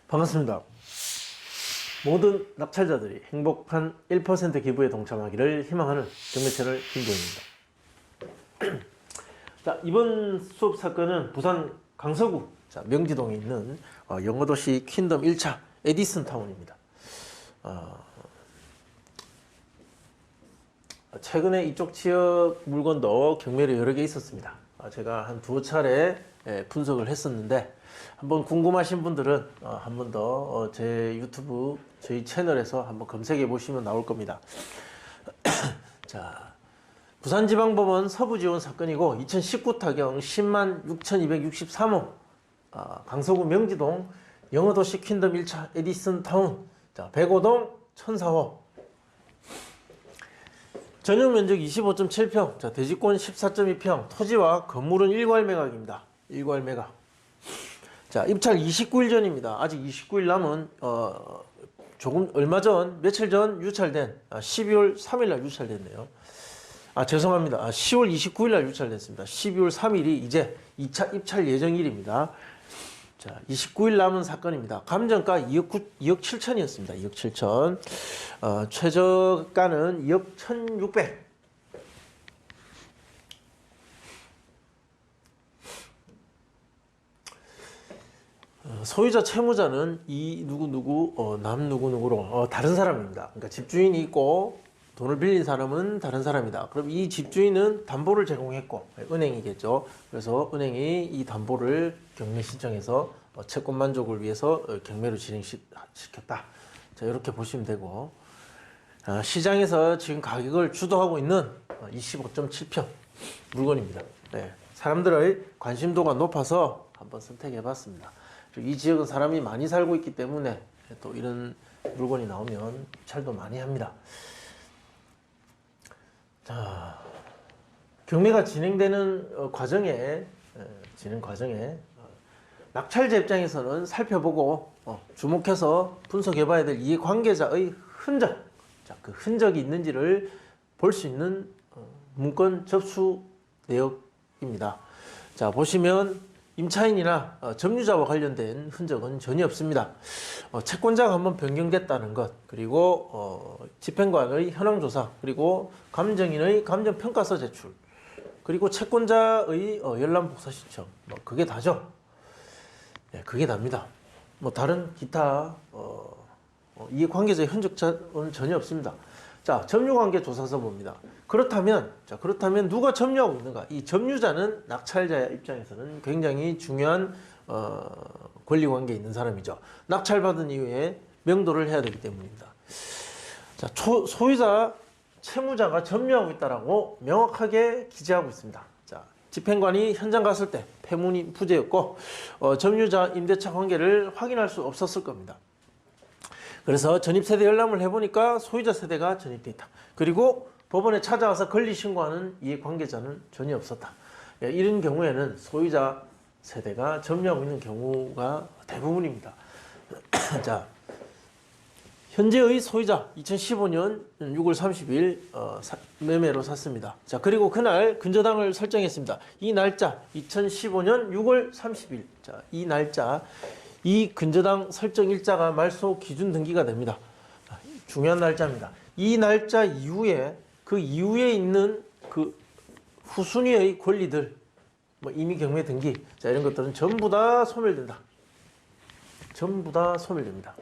반갑습니다. 모든 낙찰자들이 행복한 1% 기부에 동참하기를 희망하는 경매채널 김도현입니다. 자, 이번 수업 사건은 부산 강서구 명지동에 있는 영어도시 퀸덤 1차 에디슨 타운입니다. 최근에 이쪽 지역 물건도 경매로 여러 개 있었습니다. 제가 한 두 차례 분석을 했었는데, 한번 궁금하신 분들은 한 번 더 제 유튜브 저희 채널에서 한번 검색해 보시면 나올 겁니다. 자, 부산지방법원 서부지원 사건이고 2019 타경 106,263호 강서구 명지동 영어도시 퀸덤 1차 에디슨 타운 105동 1004호 전용 면적 25.7평, 대지권 14.2평, 토지와 건물은 일괄 매각입니다. 일괄 매각. 자, 입찰 29일 전입니다. 아직 29일 남은 얼마 전, 며칠 전 유찰된 12월 3일 날 유찰됐네요. 죄송합니다. 10월 29일 날 유찰됐습니다. 12월 3일이 이제 2차 입찰 예정일입니다. 자, 29일 남은 사건입니다. 감정가 2억 7천이었습니다. 2억 7천. 최저가는 2억 1,600. 소유자 채무자는 이 누구누구 남 누구누구로 다른 사람입니다. 그러니까 집주인이 있고 돈을 빌린 사람은 다른 사람이다. 그럼 이 집주인은 담보를 제공했고, 은행이겠죠. 그래서 은행이 이 담보를 경매 신청해서 채권 만족을 위해서 경매로 진행시켰다. 자, 이렇게 보시면 되고, 시장에서 지금 가격을 주도하고 있는 25.7평 물건입니다. 네, 사람들의 관심도가 높아서 한번 선택해 봤습니다. 이 지역은 사람이 많이 살고 있기 때문에 또 이런 물건이 나오면 입찰도 많이 합니다. 자, 경매가 진행되는 과정에 낙찰자 입장에서는 살펴보고 주목해서 분석해 봐야 될 이해관계자의 흔적, 그 흔적이 있는지를 볼 수 있는 문건 접수 내역입니다. 자, 보시면 임차인이나 점유자와 관련된 흔적은 전혀 없습니다. 채권자가 한번 변경됐다는 것, 그리고 집행관의 현황조사, 그리고 감정인의 감정평가서 제출, 그리고 채권자의 열람복사 신청, 그게 다죠. 네, 그게 답니다. 다른 기타 이해관계자의 흔적은 전혀 없습니다. 자, 점유관계 조사서 봅니다. 그렇다면 누가 점유하고 있는가? 이 점유자는 낙찰자 입장에서는 굉장히 중요한 권리관계에 있는 사람이죠. 낙찰받은 이후에 명도를 해야 되기 때문입니다. 자, 소유자, 채무자가 점유하고 있다라고 명확하게 기재하고 있습니다. 자, 집행관이 현장 갔을 때 폐문이 부재였고 점유자 임대차 관계를 확인할 수 없었을 겁니다. 그래서 전입세대 열람을 해보니까 소유자 세대가 전입돼 있다. 그리고 법원에 찾아와서 권리 신고하는 이해관계자는 전혀 없었다. 이런 경우에는 소유자 세대가 점유하고 있는 경우가 대부분입니다. 자, 현재의 소유자 2015년 6월 30일 매매로 샀습니다. 자, 그리고 그날 근저당을 설정했습니다. 이 날짜 2015년 6월 30일. 자, 이 날짜, 이 근저당 설정 일자가 말소 기준 등기가 됩니다. 중요한 날짜입니다. 이 날짜 이후에 그 이후에 있는 그 후순위의 권리들, 임의 경매 등기, 자, 이런 것들은 전부 다 소멸된다. 전부 다 소멸됩니다.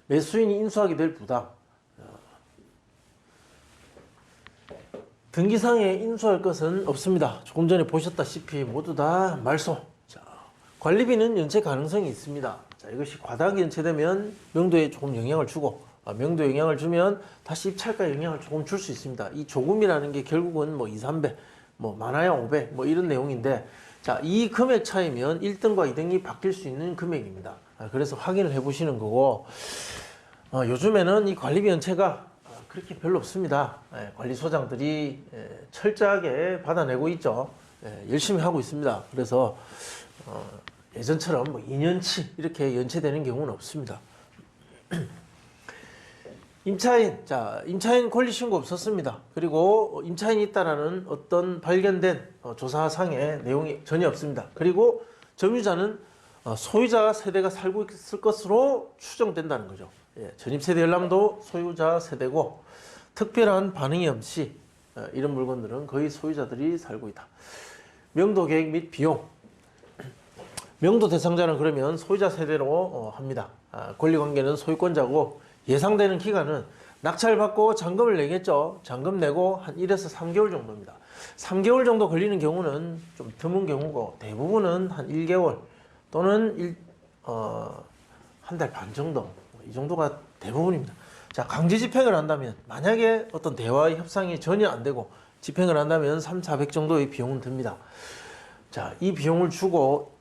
매수인이 인수하게 될 부담, 등기상에 인수할 것은 없습니다. 조금 전에 보셨다시피 모두 다 말소. 자, 관리비는 연체 가능성이 있습니다. 자, 이것이 과다하게 연체되면 명도에 조금 영향을 주고, 명도에 영향을 주면 다시 입찰가에 영향을 조금 줄 수 있습니다. 이 조금이라는 게 결국은 2, 3배, 많아야 5배, 이런 내용인데, 자, 이 금액 차이면 1등과 2등이 바뀔 수 있는 금액입니다. 그래서 확인을 해 보시는 거고, 요즘에는 이 관리비 연체가 그렇게 별로 없습니다. 관리소장들이 철저하게 받아내고 있죠. 열심히 하고 있습니다. 그래서 예전처럼 2년치 이렇게 연체되는 경우는 없습니다. 임차인 권리 신고 없었습니다. 그리고 임차인이 있다라는 어떤 발견된 조사상의 내용이 전혀 없습니다. 그리고 점유자는 소유자 세대가 살고 있을 것으로 추정된다는 거죠. 예, 전입세대 열람도 소유자 세대고 특별한 반응이 없이 이런 물건들은 거의 소유자들이 살고 있다. 명도 계획 및 비용. 명도 대상자는 그러면 소유자 세대로 합니다. 권리관계는 소유권자고 예상되는 기간은 낙찰받고 잔금을 내겠죠. 잔금 내고 한 1에서 3개월 정도입니다. 3개월 정도 걸리는 경우는 좀 드문 경우고 대부분은 한 1개월 또는 한 달 반 정도, 이 정도가 대부분입니다. 자, 강제 집행을 한다면 만약에 어떤 대화 협상이 전혀 안 되고 집행을 한다면 3, 400 정도의 비용은 듭니다. 자, 이 비용을 주고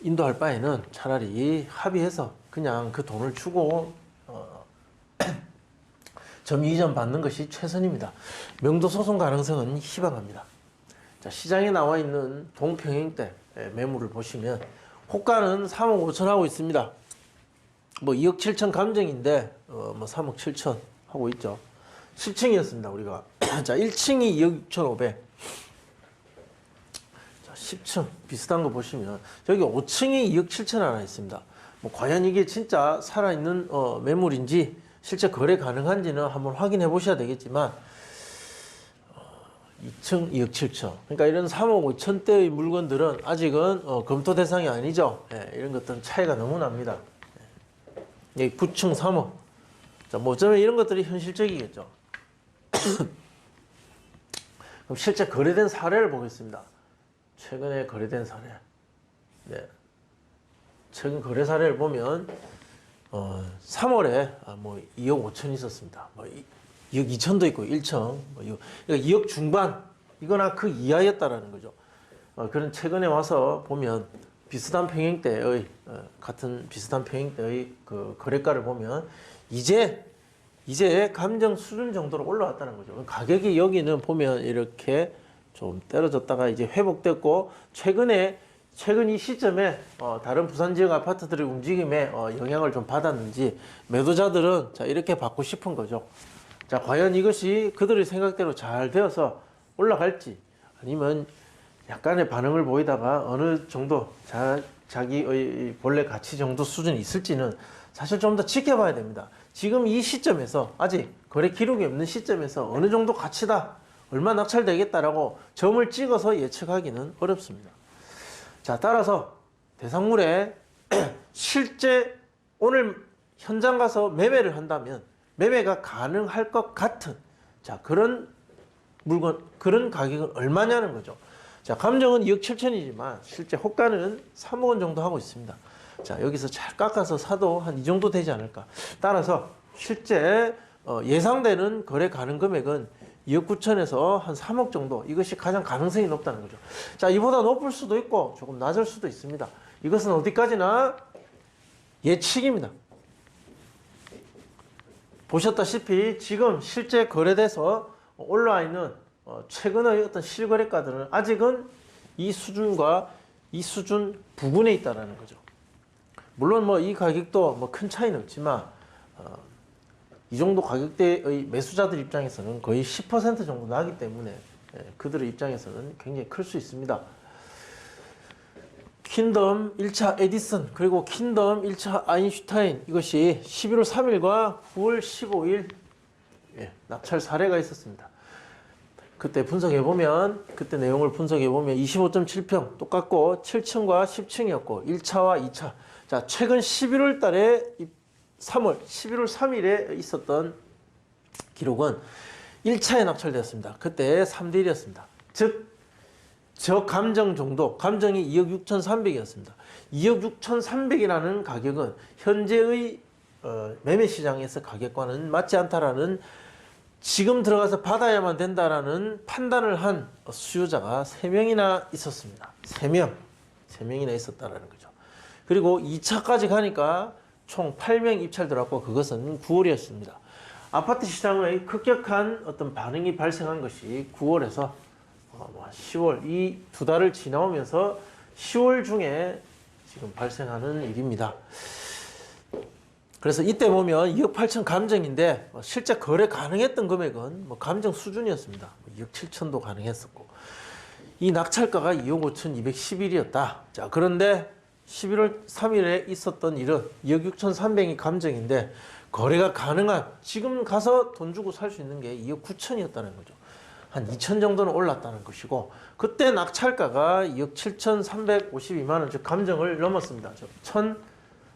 인도할 바에는 차라리 합의해서 그냥 그 돈을 주고 점유 이전 받는 것이 최선입니다. 명도 소송 가능성은 희박합니다. 자, 시장에 나와 있는 동평행대 매물을 보시면 호가는 3억 5천 하고 있습니다. 뭐 2억 7천 감정인데 뭐 3억 7천 하고 있죠. 10층이었습니다 우리가. 자, 1층이 2억 6,500. 자, 10층 비슷한 거 보시면 여기 5층이 2억 7천 하나 있습니다. 뭐 과연 이게 진짜 살아있는 매물인지 실제 거래 가능한지는 한번 확인해 보셔야 되겠지만 2층 2억 7천. 그러니까 이런 3억 5천대의 물건들은 아직은 검토 대상이 아니죠. 예, 이런 것들은 차이가 너무 납니다. 예, 9층 3억. 자, 뭐 어쩌면 이런 것들이 현실적이겠죠. 그럼 실제 거래된 사례를 보겠습니다. 최근에 거래된 사례. 네. 최근 거래 사례를 보면 3월에 뭐 2억 5천 있었습니다. 뭐 2억 2천도 있고 1천, 뭐 2억 중반 이거나 그 이하였다라는 거죠. 그런 최근에 와서 보면 비슷한 평행대의 같은 비슷한 평행대의 그 거래가를 보면 이제 감정 수준 정도로 올라왔다는 거죠. 가격이 여기는 보면 이렇게 좀 떨어졌다가 이제 회복됐고 최근 이 시점에 다른 부산 지역 아파트들의 움직임에 영향을 좀 받았는지 매도자들은 자 이렇게 받고 싶은 거죠. 자, 과연 이것이 그들의 생각대로 잘 되어서 올라갈지 아니면 약간의 반응을 보이다가 어느 정도 자기의 본래 가치 정도 수준이 있을지는 사실 좀 더 지켜봐야 됩니다. 지금 이 시점에서 아직 거래 기록이 없는 시점에서 어느 정도 가치다, 얼마 낙찰되겠다라고 점을 찍어서 예측하기는 어렵습니다. 자, 따라서 대상물에 실제 오늘 현장 가서 매매를 한다면 매매가 가능할 것 같은 자 그런 물건, 그런 가격은 얼마냐는 거죠. 자, 감정은 2억 7천이지만 실제 호가는 3억 원 정도 하고 있습니다. 자, 여기서 잘 깎아서 사도 한 이 정도 되지 않을까. 따라서 실제 예상되는 거래 가능 금액은 2억 9천에서 한 3억 정도, 이것이 가장 가능성이 높다는 거죠. 자, 이보다 높을 수도 있고 조금 낮을 수도 있습니다. 이것은 어디까지나 예측입니다. 보셨다시피 지금 실제 거래돼서 올라와 있는 최근의 어떤 실거래가들은 아직은 이 수준과 이 수준 부근에 있다는 거죠. 물론 뭐 이 가격도 뭐 큰 차이는 없지만 이 정도 가격대의 매수자들 입장에서는 거의 10% 정도 나기 때문에 그들의 입장에서는 굉장히 클 수 있습니다. 킨덤 1차 에디슨 그리고 킨덤 1차 아인슈타인 이것이 11월 3일과 9월 15일 낙찰 사례가 있었습니다. 그때 분석해보면 그때 내용을 분석해보면 25.7평 똑같고 7층과 10층이었고 1차와 2차 자 최근 11월 달에 11월 3일에 있었던 기록은 1차에 낙찰되었습니다. 그때 3대 1이었습니다. 즉 저 감정 정도, 감정이 2억 6,300이었습니다. 2억 6,300이라는 가격은 현재의 매매 시장에서 가격과는 맞지 않다라는 지금 들어가서 받아야만 된다라는 판단을 한 수요자가 3명이나 있었습니다. 3명이나 있었다라는 거죠. 그리고 2차까지 가니까 총 8명 입찰 들어왔고 그것은 9월이었습니다. 아파트 시장의 급격한 어떤 반응이 발생한 것이 9월에서 10월 이 두 달을 지나오면서 10월 중에 지금 발생하는 일입니다. 그래서 이때 보면 2억 8천 감정인데 실제 거래 가능했던 금액은 감정 수준이었습니다. 2억 7천도 가능했었고 이 낙찰가가 2억 5천 211이었다. 자, 그런데 11월 3일에 있었던 일은 2억 6,300이 감정인데 거래가 가능한 지금 가서 돈 주고 살 수 있는 게 2억 9천이었다는 거죠. 한 2천 정도는 올랐다는 것이고 그때 낙찰가가 2억 7,352만 원, 즉 감정을 넘었습니다.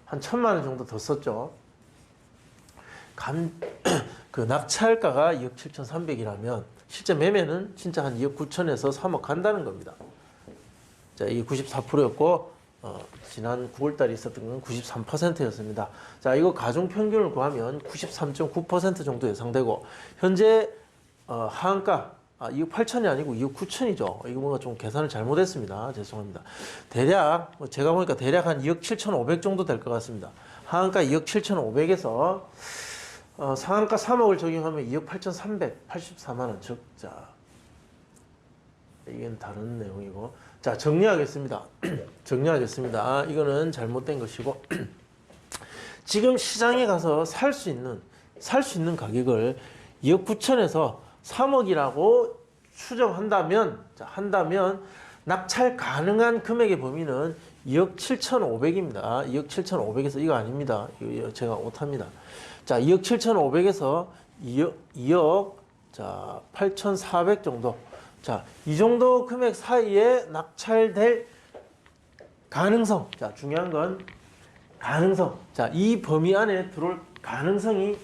한 1,000만 원 정도 더 썼죠. 그 낙찰가가 2억 7,300이라면 실제 매매는 진짜 한 2억 9천에서 3억 간다는 겁니다. 자, 이게 94%였고 지난 9월달에 있었던 건 93%였습니다. 자, 이거 가중 평균을 구하면 93.9% 정도 예상되고 현재 하한가 2억 8천이 아니고 2억 9천이죠. 이거 뭔가 좀 계산을 잘못했습니다. 죄송합니다. 대략 제가 보니까 대략 한 2억 7,500 정도 될 것 같습니다. 하한가 2억 7,500에서 상한가 3억을 적용하면 2억 8,384만 원. 즉, 자, 이건 다른 내용이고. 자, 정리하겠습니다. 정리하겠습니다. 이거는 잘못된 것이고. 지금 시장에 가서 살 수 있는 가격을 2억 9천에서 3억이라고 추정한다면, 낙찰 가능한 금액의 범위는 2억 7,500입니다. 2억 7,500에서 이거 아닙니다. 이거 제가 오타입니다. 자, 2억 7,500에서 2억 8,400 정도. 자, 이 정도 금액 사이에 낙찰될 가능성. 자, 중요한 건 가능성. 자, 이 범위 안에 들어올 가능성이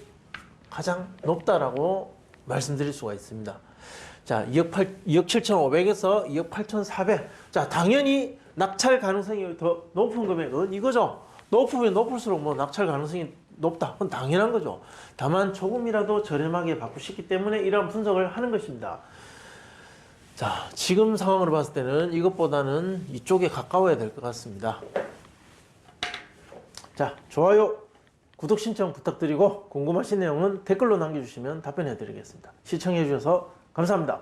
가장 높다라고 말씀드릴 수가 있습니다. 자, 2억 7,500에서 2억 8,400. 자, 당연히 낙찰 가능성이 더 높은 금액은 이거죠. 높으면 높을수록 뭐 낙찰 가능성이 높다. 그건 당연한 거죠. 다만 조금이라도 저렴하게 받고 싶기 때문에 이러한 분석을 하는 것입니다. 자, 지금 상황으로 봤을 때는 이것보다는 이쪽에 가까워야 될 것 같습니다. 자, 좋아요, 구독 신청 부탁드리고 궁금하신 내용은 댓글로 남겨주시면 답변해 드리겠습니다. 시청해 주셔서 감사합니다.